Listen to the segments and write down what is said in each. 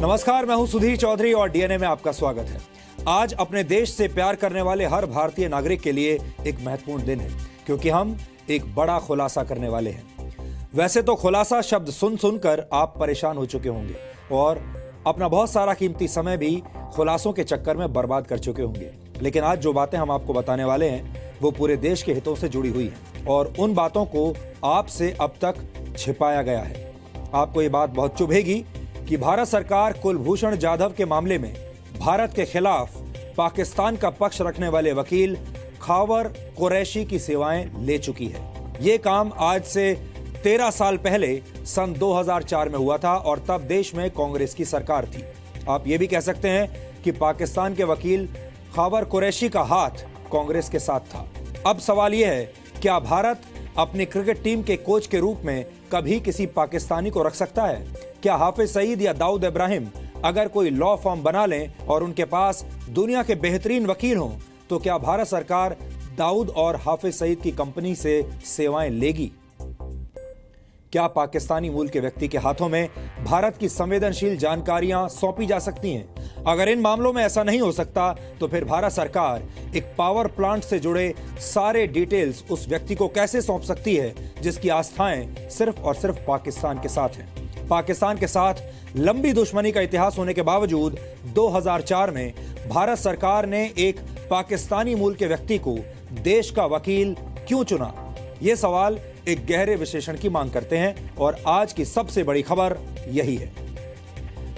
नमस्कार, मैं हूं सुधीर चौधरी और डीएनए में आपका स्वागत है। आज अपने देश से प्यार करने वाले हर भारतीय नागरिक के लिए एक महत्वपूर्ण दिन है, क्योंकि हम एक बड़ा खुलासा करने वाले हैं। वैसे तो खुलासा शब्द सुन सुनकर आप परेशान हो चुके होंगे और अपना बहुत सारा कीमती समय भी खुलासों के चक्कर में बर्बाद कर चुके होंगे, लेकिन आज जो बातें हम आपको बताने वाले हैं वो पूरे देश के हितों से जुड़ी हुई हैं और उन बातों को आपसे अब तक छिपाया गया है। आपको ये बात बहुत चुभेगी कि भारत सरकार कुलभूषण जाधव के मामले में भारत के खिलाफ पाकिस्तान का पक्ष रखने वाले वकील खावर कुरैशी की सेवाएं ले चुकी है। ये काम आज से 13 साल पहले सन 2004 में हुआ था और तब देश में कांग्रेस की सरकार थी। आप ये भी कह सकते हैं कि पाकिस्तान के वकील खावर कुरैशी का हाथ कांग्रेस के साथ था। अब सवाल यह है, क्या भारत अपनी क्रिकेट टीम के कोच के रूप में कभी किसी पाकिस्तानी को रख सकता है? क्या हाफिज सईद या दाऊद इब्राहिम अगर कोई लॉ फॉर्म बना लें और उनके पास दुनिया के बेहतरीन वकील हों, तो क्या भारत सरकार दाऊद और हाफिज सईद की कंपनी से सेवाएं लेगी? क्या पाकिस्तानी मूल के व्यक्ति के हाथों में भारत की संवेदनशील जानकारियां सौंपी जा सकती हैं? अगर इन मामलों में ऐसा नहीं हो सकता तो फिर भारत सरकार एक पावर प्लांट से जुड़े सारे डिटेल्स उस व्यक्ति को कैसे सौंप सकती है जिसकी आस्थाएं सिर्फ और सिर्फ पाकिस्तान के साथ हैं? पाकिस्तान के साथ लंबी दुश्मनी का इतिहास होने के बावजूद 2004 में भारत सरकार ने एक पाकिस्तानी मूल के व्यक्ति को देश का वकील क्यों चुना? ये सवाल एक गहरे विश्लेषण की मांग करते हैं और आज की सबसे बड़ी खबर यही है।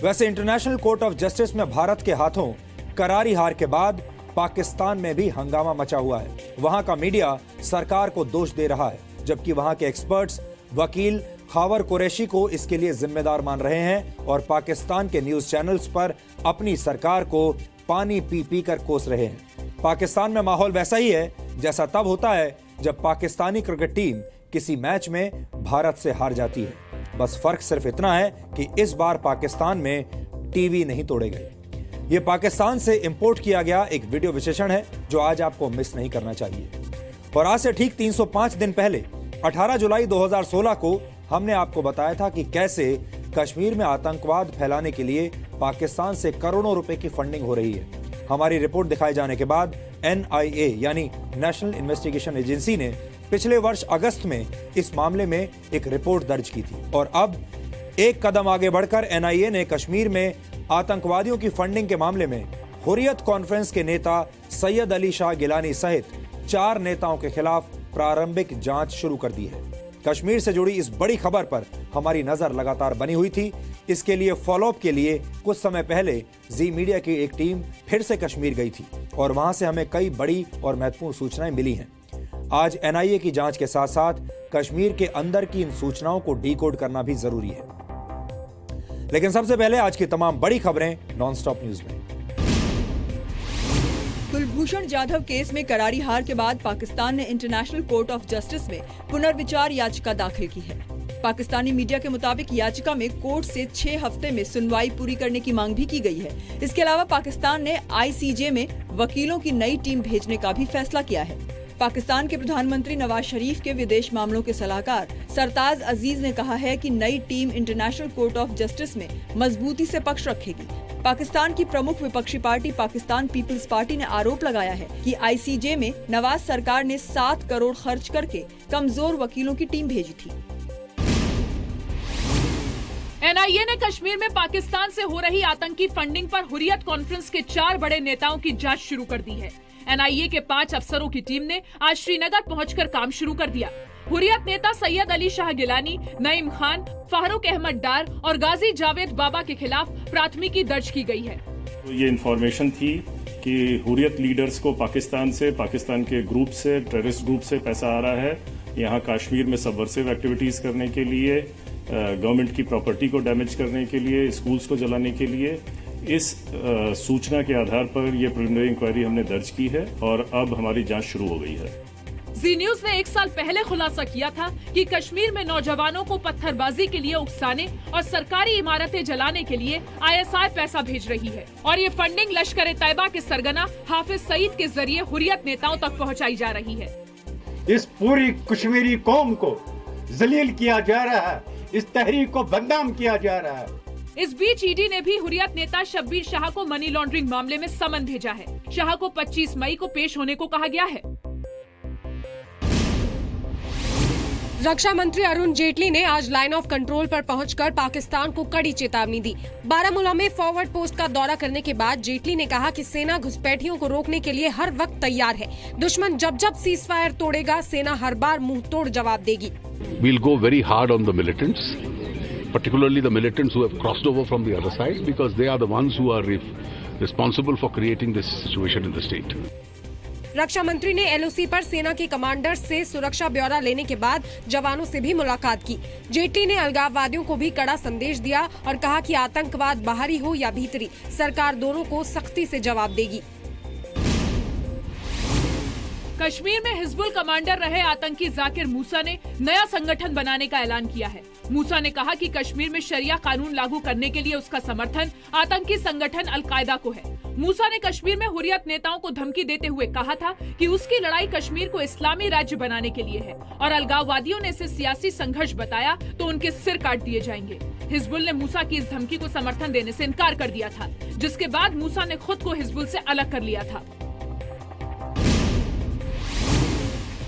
वैसे इंटरनेशनल कोर्ट ऑफ जस्टिस में भारत के हाथों करारी हार के बाद पाकिस्तान में भी हंगामा मचा हुआ है। वहां का मीडिया सरकार को दोष दे रहा है, जबकि वहां के एक्सपर्ट्स वकील खावर कुरैशी को इसके लिए जिम्मेदार मान रहे हैं और पाकिस्तान के न्यूज चैनल्स पर अपनी सरकार को पानी पी पी कर कोस रहे हैं। पाकिस्तान में माहौल वैसा ही है जैसा तब होता है जब पाकिस्तानी क्रिकेट टीम किसी मैच में भारत से हार जाती है। बस फर्क सिर्फ इतना है कि इस बार पाकिस्तान में टीवी नहीं तोड़े गए। यह पाकिस्तान से इंपोर्ट किया गया एक वीडियो विश्लेषण है जो आज आपको मिस नहीं करना चाहिए। और आज से ठीक 305 दिन पहले 18 जुलाई 2016 को हमने आपको बताया था कि कैसे कश्मीर में आतंकवाद फैलाने के लिए पाकिस्तान से करोड़ों रुपए की फंडिंग हो रही है। हमारी रिपोर्ट दिखाए जाने के बाद NIA यानी नेशनल इन्वेस्टिगेशन एजेंसी ने पिछले वर्ष अगस्त में इस मामले में एक रिपोर्ट दर्ज की थी और अब एक कदम आगे बढ़कर NIA ने कश्मीर में आतंकवादियों की फंडिंग के मामले में हुर्रियत कॉन्फ्रेंस के नेता सैयद अली शाह गिलानी सहित 4 नेताओं के खिलाफ प्रारंभिक जांच शुरू कर दी है। कश्मीर से जुड़ी इस बड़ी खबर पर हमारी नजर लगातार बनी हुई थी। इसके लिए फॉलोअप के लिए कुछ समय पहले जी मीडिया की एक टीम फिर से कश्मीर गई थी और वहां से हमें कई बड़ी और महत्वपूर्ण सूचनाएं मिली हैं। आज NIA की जांच के साथ साथ कश्मीर के अंदर की इन सूचनाओं को डीकोड करना भी जरूरी है। लेकिन सबसे पहले आज की तमाम बड़ी खबरें नॉनस्टॉप न्यूज में। कुलभूषण जाधव केस में करारी हार के बाद पाकिस्तान ने इंटरनेशनल कोर्ट ऑफ जस्टिस में पुनर्विचार याचिका दाखिल की है। पाकिस्तानी मीडिया के मुताबिक याचिका में कोर्ट से 6 हफ्ते में सुनवाई पूरी करने की मांग भी की गई है। इसके अलावा पाकिस्तान ने ICJ में वकीलों की नई टीम भेजने का भी फैसला किया है। पाकिस्तान के प्रधानमंत्री नवाज शरीफ के विदेश मामलों के सलाहकार सरताज अजीज ने कहा है कि नई team international court of justice में मजबूती से पक्ष रखेगी। पाकिस्तान की प्रमुख विपक्षी पार्टी पाकिस्तान पीपल्स पार्टी ने आरोप लगाया है कि ICJ में नवाज सरकार ने 7 करोड़ खर्च करके कमजोर वकीलों की टीम भेजी थी। NIA ने कश्मीर में पाकिस्तान से हो रही आतंकी फंडिंग पर हुर्रियत कॉन्फ्रेंस के 4 बड़े नेताओं की जांच शुरू कर दी है। NIA के 5 अफसरों की टीम ने आज श्रीनगर पहुंचकर काम शुरू कर दिया। हुर्रियत नेता सैयद अली शाह गिलानी, नईम खान, फारूक अहमद डार और गाजी जावेद बाबा के खिलाफ प्राथमिकी दर्ज की गई है। तो ये इन्फॉर्मेशन थी कि हुर्रियत लीडर्स को पाकिस्तान के ग्रुप से, टेररिस्ट ग्रुप से पैसा आ रहा है यहाँ कश्मीर में सबवर्सिव एक्टिविटीज करने के लिए, गवर्नमेंट की प्रॉपर्टी को डैमेज करने के लिए, स्कूल्स को जलाने के लिए। इस सूचना के आधार पर यह प्रिलिमिनरी इंक्वायरी हमने दर्ज की है और अब हमारी जांच शुरू हो गई है। जी न्यूज ने 1 साल पहले खुलासा किया था कि कश्मीर में नौजवानों को पत्थरबाजी के लिए उकसाने और सरकारी इमारतें जलाने के लिए ISI पैसा भेज रही है और ये फंडिंग लश्कर तैयबा के सरगना हाफिज सईद के जरिए हुर्रियत नेताओं तक पहुंचाई जा रही है। इस पूरी कश्मीरी कौम को जलील किया जा रहा है, इस तहरीक को बदनाम किया जा रहा है। इस बीच ईडी ने भी हुर्रियत नेता शब्बीर शाह को मनी लॉन्ड्रिंग मामले में समन भेजा है। शाह को 25 मई को पेश होने को कहा गया है। रक्षा मंत्री अरुण जेटली ने आज लाइन ऑफ कंट्रोल पर पहुंचकर पाकिस्तान को कड़ी चेतावनी दी। बारामूला में फॉरवर्ड पोस्ट का दौरा करने के बाद जेटली ने कहा कि सेना घुसपैठियों को रोकने के लिए हर वक्त तैयार है। दुश्मन जब जब सीज फायर तोड़ेगा, सेना हर बार मुंह तोड़ जवाब देगी। We'll go very hard on the militants, particularly the militants who have crossed over from the other side, because they are the ones who are responsible for creating this situation in the state. रक्षा मंत्री ने LOC पर सेना के commander से सुरक्षा ब्यौरा लेने के बाद जवानों से भी मुलाकात की। जेटली ने अलगाववादियों को भी कड़ा संदेश दिया और कहा कि आतंकवाद बाहरी हो या भीतरी, सरकार दोनों को सख्ती से जवाब देगी। कश्मीर में हिजबुल कमांडर रहे आतंकी जाकिर मूसा ने नया संगठन बनाने का ऐलान किया है। मूसा ने कहा कि कश्मीर में शरिया कानून लागू करने के लिए उसका समर्थन आतंकी संगठन अलकायदा को है। मूसा ने कश्मीर में हुर्रियत नेताओं को धमकी देते हुए कहा था कि उसकी लड़ाई कश्मीर को इस्लामी राज्य बनाने के लिए है और अलगाववादियों ने इसे सियासी संघर्ष बताया तो उनके सिर काट दिए जाएंगे। हिजबुल ने मूसा की इस धमकी को समर्थन देने से इनकार कर दिया था, जिसके बाद मूसा ने खुद को हिजबुल से अलग कर लिया था।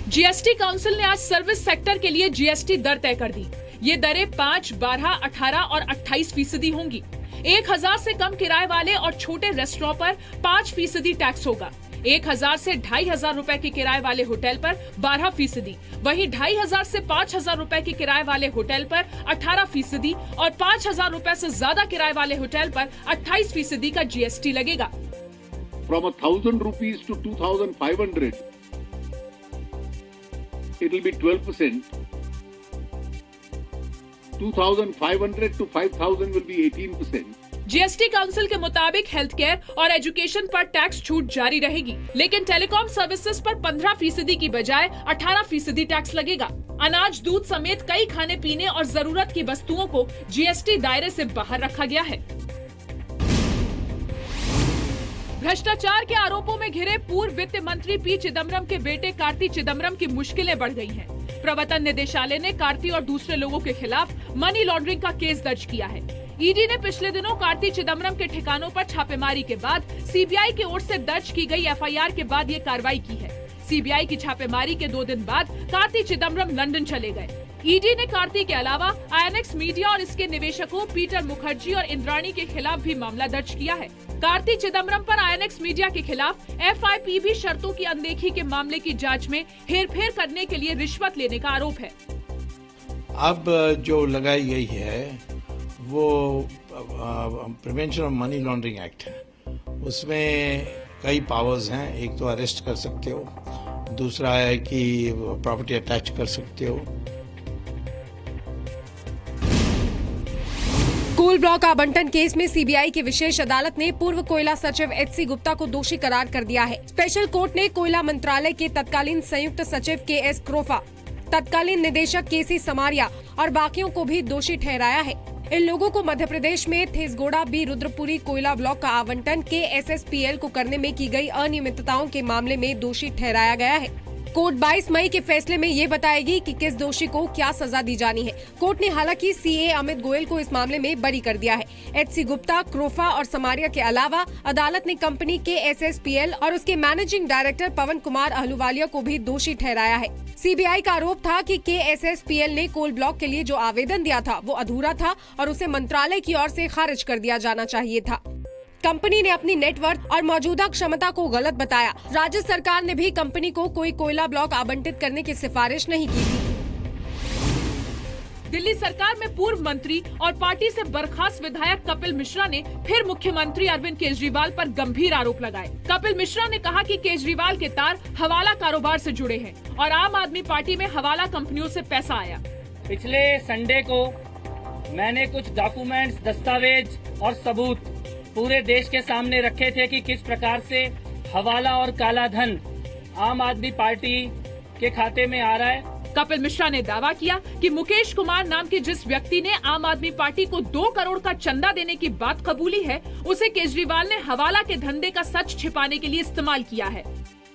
जीएसटी काउंसिल ने आज सर्विस सेक्टर के लिए जीएसटी दर तय कर दी। ये दरें 5, 12, 18 और 28% होंगी। 1000 से कम किराए वाले और छोटे रेस्टोरेंट पर 5% टैक्स होगा। 1000 से 2500 रुपए के किराए वाले होटल पर 12%, वहीं 2500 से 5000 रुपए के किराए वाले होटल पर 18% और 5000 रुपए से ज्यादा किराए वाले होटल पर 28% का जीएसटी लगेगा। From 1000 rupees to 2500, it will be 12%. 2500 to 5000 will be 18%. GST council के मुताबिक हेल्थ केयर और एजुकेशन पर टैक्स छूट जारी रहेगी, लेकिन टेलीकॉम सर्विसेज पर 15% की बजाय 18% टैक्स लगेगा। अनाज, दूध समेत कई खाने पीने और जरूरत की वस्तुओं को जीएसटी दायरे से बाहर रखा गया है। भ्रष्टाचार के आरोपों में घिरे पूर्व वित्त मंत्री पी चिदम्बरम के बेटे कार्ति चिदम्बरम की मुश्किलें बढ़ गई हैं। प्रवर्तन निदेशालय ने कार्ति और दूसरे लोगों के खिलाफ मनी लॉन्ड्रिंग का केस दर्ज किया है। ईडी ने पिछले दिनों कार्ति चिदम्बरम के ठिकानों पर छापेमारी के बाद सीबीआई की ओर से दर्ज की गई एफआईआर के बाद ये कार्रवाई की है। सीबीआई की छापेमारी के 2 दिन बाद कार्ति चिदम्बरम लंदन चले गए। ईडी ने कार्ति के अलावा आईएनएक्स मीडिया और इसके निवेशकों पीटर मुखर्जी और इंद्राणी के खिलाफ भी मामला दर्ज किया है। कार्ति चिदम्बरम पर आईएनएक्स मीडिया के खिलाफ एफआईपी शर्तों की अनदेखी के मामले की जांच में हेरफेर करने के लिए रिश्वत लेने का आरोप है। अब जो लगाई गई है वो prevention of money laundering act है। उसमें कई पावर्स हैं। एक तो अरेस्ट कर सकते हो, दूसरा है कि प्रॉपर्टी अटैच कर सकते हो। कोल ब्लॉक आवंटन केस में सीबीआई की विशेष अदालत ने पूर्व कोयला सचिव एचसी गुप्ता को दोषी करार कर दिया है। स्पेशल कोर्ट ने कोयला मंत्रालय के तत्कालीन संयुक्त सचिव केएस क्रोफा, तत्कालीन निदेशक केसी समारिया और बाकियों को भी दोषी ठहराया है। इन लोगों को मध्य प्रदेश में थेसगोड़ा बी रुद्रपुरी कोयला ब्लॉक का आवंटन केएसएसपीएल को करने में की गई अनियमितताओं के मामले में दोषी ठहराया गया है। कोर्ट 22 मई के फैसले में ये बताएगी कि किस दोषी को क्या सजा दी जानी है। कोर्ट ने हालांकि सीए अमित गोयल को इस मामले में बरी कर दिया है। एचसी गुप्ता, क्रोफा और समारिया के अलावा अदालत ने कंपनी के एसएसपीएल और उसके मैनेजिंग डायरेक्टर पवन कुमार अहलूवालिया को भी दोषी ठहराया है। सीबीआई का आरोप था कि केएसएसपीएल ने कोल ब्लॉक के लिए जो आवेदन दिया था वो अधूरा था और उसे मंत्रालय की ओर से खारिज कर दिया जाना चाहिए था। कंपनी ने अपनी नेटवर्थ और मौजूदा क्षमता को गलत बताया। राज्य सरकार ने भी कंपनी को कोई कोयला ब्लॉक आवंटित करने की सिफारिश नहीं की थी। दिल्ली सरकार में पूर्व मंत्री और पार्टी से बर्खास्त विधायक कपिल मिश्रा ने फिर मुख्यमंत्री अरविंद केजरीवाल पर गंभीर आरोप लगाए। कपिल मिश्रा ने कहा कि केजरीवाल के तार हवाला कारोबार से जुड़े हैं और आम आदमी पार्टी में हवाला कंपनियों से पैसा आया। पिछले संडे को मैंने कुछ डॉक्यूमेंट्स, दस्तावेज और सबूत पूरे देश के सामने रखे थे कि किस प्रकार से हवाला और काला धन आम आदमी पार्टी के खाते में आ रहा है। कपिल मिश्रा ने दावा किया कि मुकेश कुमार नाम के जिस व्यक्ति ने आम आदमी पार्टी को 2 करोड़ का चंदा देने की बात कबूली है, उसे केजरीवाल ने हवाला के धंधे का सच छिपाने के लिए इस्तेमाल किया है।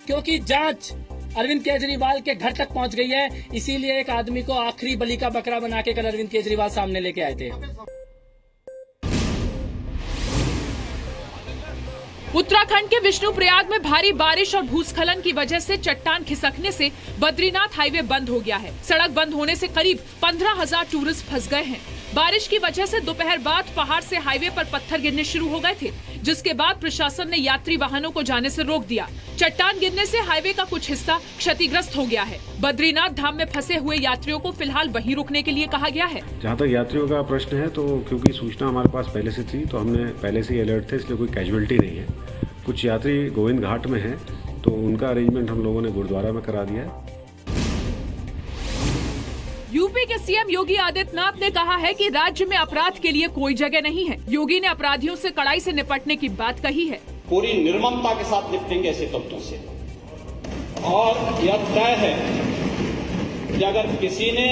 क्योंकि जांच अरविंद केजरीवाल के घर तक पहुंच गई है, इसीलिए एक आदमी को आखिरी बलि का बकरा बना के कल अरविंद केजरीवाल सामने लेके आए थे। उत्तराखंड के विष्णुप्रयाग में भारी बारिश और भूस्खलन की वजह से चट्टान खिसकने से बद्रीनाथ हाईवे बंद हो गया है। सड़क बंद होने से करीब 15,000 टूरिस्ट फंस गए हैं। बारिश की वजह से दोपहर बाद पहाड़ से हाईवे पर पत्थर गिरने शुरू हो गए थे, जिसके बाद प्रशासन ने यात्री वाहनों को जाने से रोक दिया। चट्टान गिरने से हाईवे का कुछ हिस्सा क्षतिग्रस्त हो गया है। बद्रीनाथ धाम में फंसे हुए यात्रियों को फिलहाल वहीं रुकने के लिए कहा गया है। जहाँ तक यात्रियों का प्रश्न है, तो क्योंकि सूचना हमारे पास पहले से थी, तो हमने पहले से ही अलर्ट थे, इसलिए कोई कैजुअलिटी नहीं है। कुछ यात्री गोविंद घाट में हैं, तो उनका अरेंजमेंट हम लोगों ने गुरुद्वारा में करा दिया है। यूपी के सीएम योगी आदित्यनाथ ने कहा है कि राज्य में अपराध के लिए कोई जगह नहीं है। योगी ने अपराधियों से कड़ाई से निपटने की बात कही है। पूरी निर्ममता के साथ निपटेंगे ऐसे तत्वों से, और यह तय है कि अगर किसी ने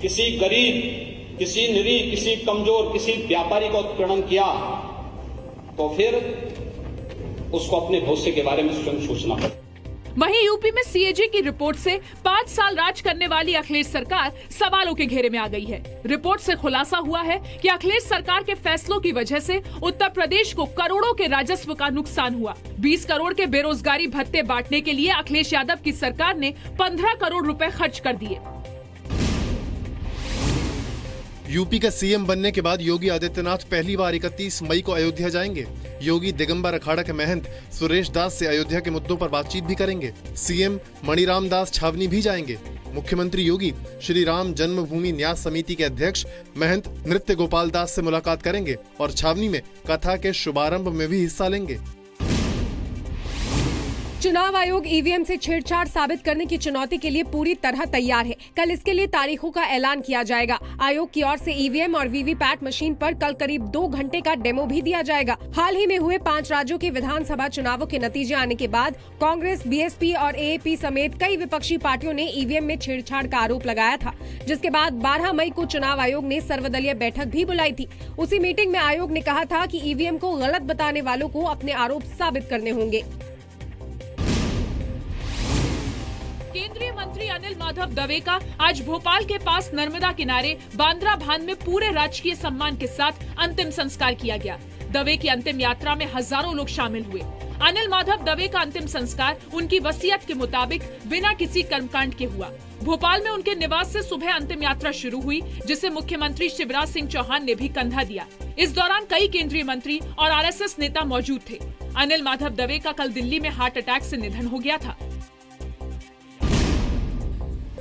किसी गरीब, किसी निरीह, किसी कमजोर, किसी व्यापारी का उत्पीड़न किया, तो फिर उसको अपने भविष्य के बारे में स्वयं सोचना पड़ेगा। वहीं यूपी में सीएजी की रिपोर्ट से 5 साल राज करने वाली अखिलेश सरकार सवालों के घेरे में आ गई है। रिपोर्ट से खुलासा हुआ है कि अखिलेश सरकार के फैसलों की वजह से उत्तर प्रदेश को करोड़ों के राजस्व का नुकसान हुआ। 20 करोड़ के बेरोजगारी भत्ते बांटने के लिए अखिलेश यादव की सरकार ने 15 करोड़ रुपए खर्च कर दिए। यूपी का सीएम बनने के बाद योगी आदित्यनाथ पहली बार 31 मई को अयोध्या जाएंगे। योगी दिगंबर अखाड़ा के महंत सुरेश दास से अयोध्या के मुद्दों पर बातचीत भी करेंगे। सीएम मणिराम दास छावनी भी जाएंगे। मुख्यमंत्री योगी श्री राम जन्मभूमि न्यास समिति के अध्यक्ष महंत नृत्य गोपाल दास से मुलाकात करेंगे और छावनी में कथा के शुभारंभ में भी हिस्सा लेंगे। चुनाव आयोग ईवीएम से छेड़छाड़ साबित करने की चुनौती के लिए पूरी तरह तैयार है। कल इसके लिए तारीखों का ऐलान किया जाएगा। आयोग की ओर से ईवीएम और वीवीपैट मशीन पर कल करीब 2 घंटे का डेमो भी दिया जाएगा। हाल ही में हुए 5 राज्यों के विधानसभा चुनावों के नतीजे आने के बाद कांग्रेस, बीएसपी और एएपी समेत कई विपक्षी पार्टियों ने ईवीएम में छेड़छाड़ का आरोप लगाया था, जिसके बाद 12 मई को चुनाव आयोग ने सर्वदलीय बैठक भी बुलाई थी। उसी मीटिंग में आयोग ने कहा था कि ईवीएम को गलत बताने वालों को अपने आरोप साबित करने होंगे। केंद्रीय मंत्री अनिल माधव दवे का आज भोपाल के पास नर्मदा किनारे बांद्रा भान में पूरे राजकीय सम्मान के साथ अंतिम संस्कार किया गया। दवे की अंतिम यात्रा में हजारों लोग शामिल हुए। अनिल माधव दवे का अंतिम संस्कार उनकी वसीयत के मुताबिक बिना किसी कर्मकांड के हुआ। भोपाल में उनके निवास से सुबह अंतिम यात्रा शुरू हुई, जिसे मुख्यमंत्री शिवराज सिंह चौहान ने भी कंधा दिया। इस दौरान कई केंद्रीय मंत्री और आरएसएस नेता मौजूद थे। अनिल माधव दवे का कल दिल्ली में हार्ट अटैक से निधन हो गया था।